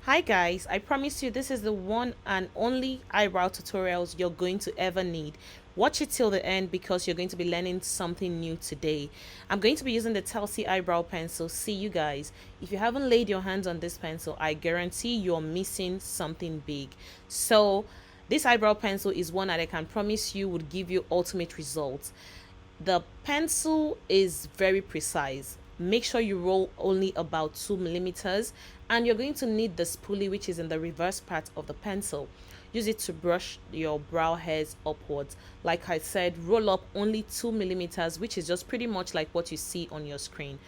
Hi guys, I promise you this is the one and only eyebrow tutorials you're going to ever need. Watch it till the end because you're going to be learning something new today. I'm going to be using the TelC eyebrow pencil. See you guys. If you haven't laid your hands on this pencil, I guarantee you're missing something big. So this eyebrow pencil is one that I can promise you would give you ultimate results. The pencil is very precise. Make sure you roll only about 2 millimeters, and you're going to need the spoolie, which is in the reverse part of the pencil. Use it to brush your brow hairs upwards. Like I said, roll up only 2 millimeters, which is just pretty much like what you see on your screen.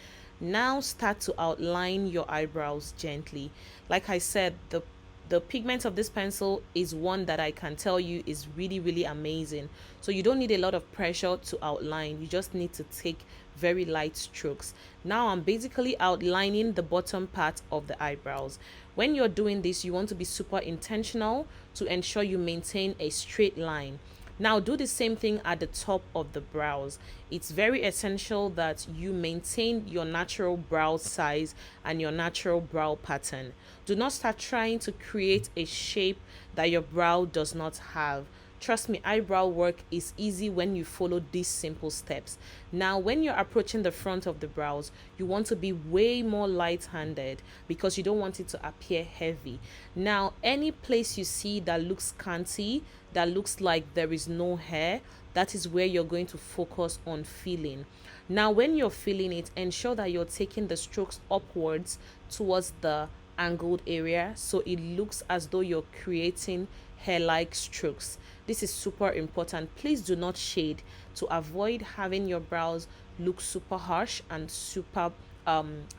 Now start to outline your eyebrows gently. Like I said, the pigment of this pencil is one that I can tell you is really amazing. So you don't need a lot of pressure to outline. You just need to take very light strokes. Now I'm basically outlining the bottom part of the eyebrows. When you're doing this, you want to be super intentional to ensure you maintain a straight line. Now do the same thing at the top of the brows. It's very essential that you maintain your natural brow size and your natural brow pattern. Do not start trying to create a shape that your brow does not have. Trust me, eyebrow work is easy when you follow these simple steps. Now, when you're approaching the front of the brows, you want to be way more light-handed because you don't want it to appear heavy. Now, any place you see that looks scanty, that looks like there is no hair, that is where you're going to focus on filling. Now, when you're filling it, ensure that you're taking the strokes upwards towards the angled area so it looks as though you're creating hair-like strokes. This is super important. Please do not shade to avoid having your brows look super harsh and super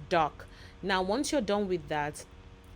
dark. Now once you're done with that,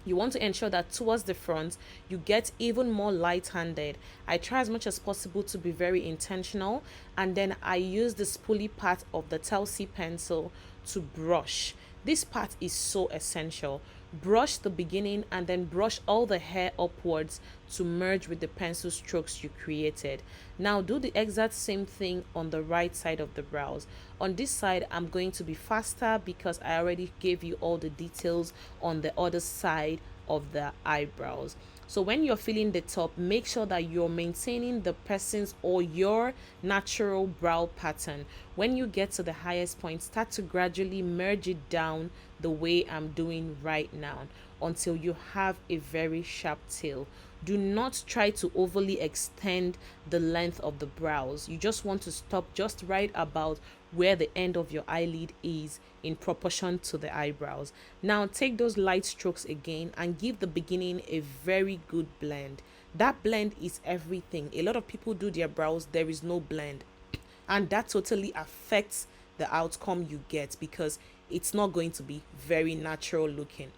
you want to ensure that towards the front you get even more light-handed. I try as much as possible to be very intentional, and then I use the spoolie part of the TelC pencil to brush. This part is so essential. Brush the beginning and then brush all the hair upwards to merge with the pencil strokes you created. Now do the exact same thing on the right side of the brows. On this side, I'm going to be faster because I already gave you all the details on the other side of the eyebrows. So when you're filling the top, make sure that you're maintaining the person's or your natural brow pattern. When you get to the highest point, start to gradually merge it down the way I'm doing right now until you have a very sharp tail. Do not try to overly extend the length of the brows. You just want to stop just right about where the end of your eyelid is in proportion to the eyebrows. Now take those light strokes again and give the beginning a very good blend. That blend is everything. A lot of people do their brows, there is no blend, and that totally affects the outcome you get because it's not going to be very natural looking.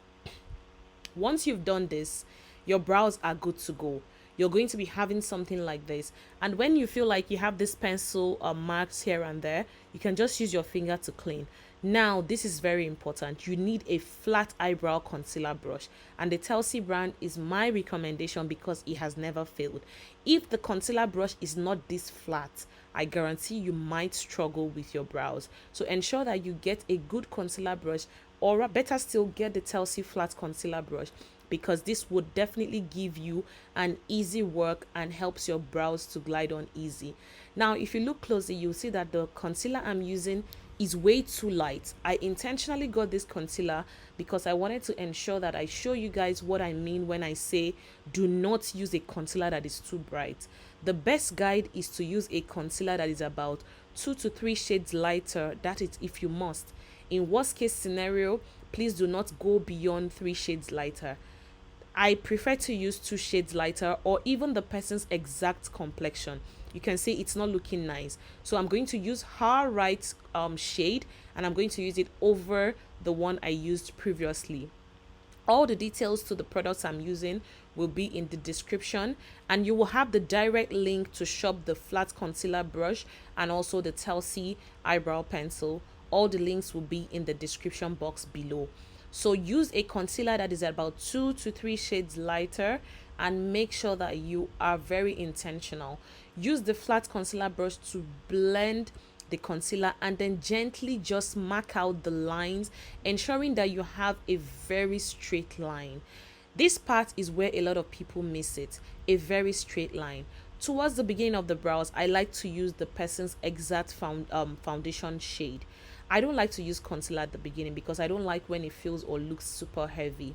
Once you've done this, your brows are good to go. You're going to be having something like this, and when you feel like you have this pencil marks here and there, you can just use your finger to clean. Now this is very important. You need a flat eyebrow concealer brush, and the TelC brand is my recommendation because it has never failed. If the concealer brush is not this flat, I guarantee you might struggle with your brows. So ensure that you get a good concealer brush, or better still, get the TelC Flat concealer brush, because this would definitely give you an easy work and helps your brows to glide on easy. Now if you look closely, you'll see that the concealer I'm using is way too light. I intentionally got this concealer because I wanted to ensure that I show you guys what I mean when I say do not use a concealer that is too bright. The best guide is to use a concealer that is about 2 to 3 shades lighter. That is if you must. In worst case scenario, please do not go beyond 3 shades lighter. I prefer to use 2 shades lighter or even the person's exact complexion. You can see it's not looking nice. So I'm going to use her right shade, and I'm going to use it over the one I used previously. All the details to the products I'm using will be in the description, and you will have the direct link to shop the flat concealer brush and also the TelC eyebrow pencil. All the links will be in the description box below. So use a concealer that is about 2 to 3 shades lighter, and make sure that you are very intentional. Use the flat concealer brush to blend the concealer and then gently just mark out the lines, ensuring that you have a very straight line. This part is where a lot of people miss it, a very straight line. Towards the beginning of the brows, I like to use the person's exact foundation shade. I don't like to use concealer at the beginning because I don't like when it feels or looks super heavy.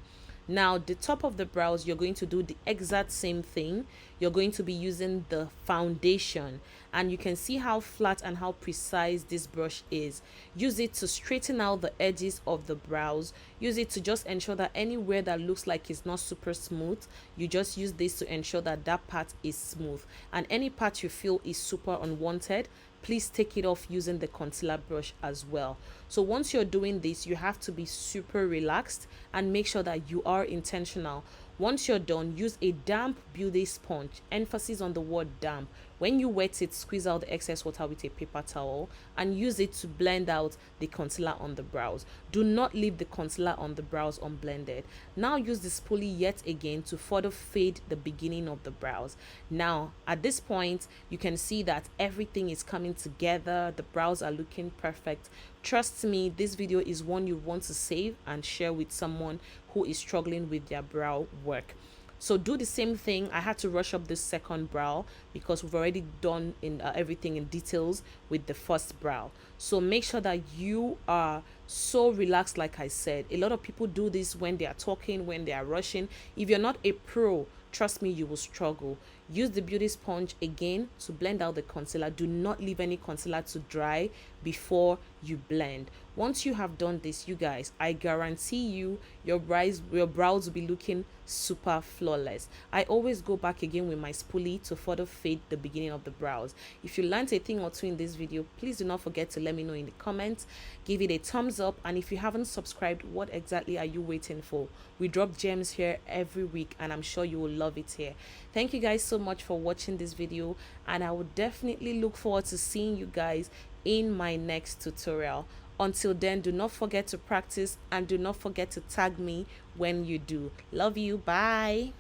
Now, the top of the brows, you're going to do the exact same thing. You're going to be using the foundation, and you can see how flat and how precise this brush is. Use it to straighten out the edges of the brows. Use it to just ensure that anywhere that looks like it's not super smooth, you just use this to ensure that that part is smooth. And any part you feel is super unwanted, please take it off using the concealer brush as well. So once you're doing this, you have to be super relaxed and make sure that you are intentional. Once you're done, use a damp beauty sponge, emphasis on the word damp. When you wet it, squeeze out the excess water with a paper towel and use it to blend out the concealer on the brows. Do not leave the concealer on the brows unblended. Now use the spoolie yet again to further fade the beginning of the brows. Now at this point, you can see that everything is coming together. The brows are looking perfect. Trust me, this video is one you want to save and share with someone who is struggling with their brow work. So do the same thing. I had to rush up this second brow because we've already done in everything in details with the first brow. So make sure that you are so relaxed. Like I said, a lot of people do this when they are talking, when they are rushing. If you're not a pro, trust me, you will struggle. Use the beauty sponge again to blend out the concealer. Do not leave any concealer to dry before you blend. Once you have done this, you guys, I guarantee you your brows will be looking super flawless. I always go back again with my spoolie to further fade the beginning of the brows. If you learned a thing or two in this video, please do not forget to let me know in the comments. Give it a thumbs up, and if you haven't subscribed, what exactly are you waiting for? We drop gems here every week and I'm sure you will love it here. Thank you guys so much for watching this video, and I would definitely look forward to seeing you guys in my next tutorial. Until then, do not forget to practice and do not forget to tag me when you do. Love you. Bye.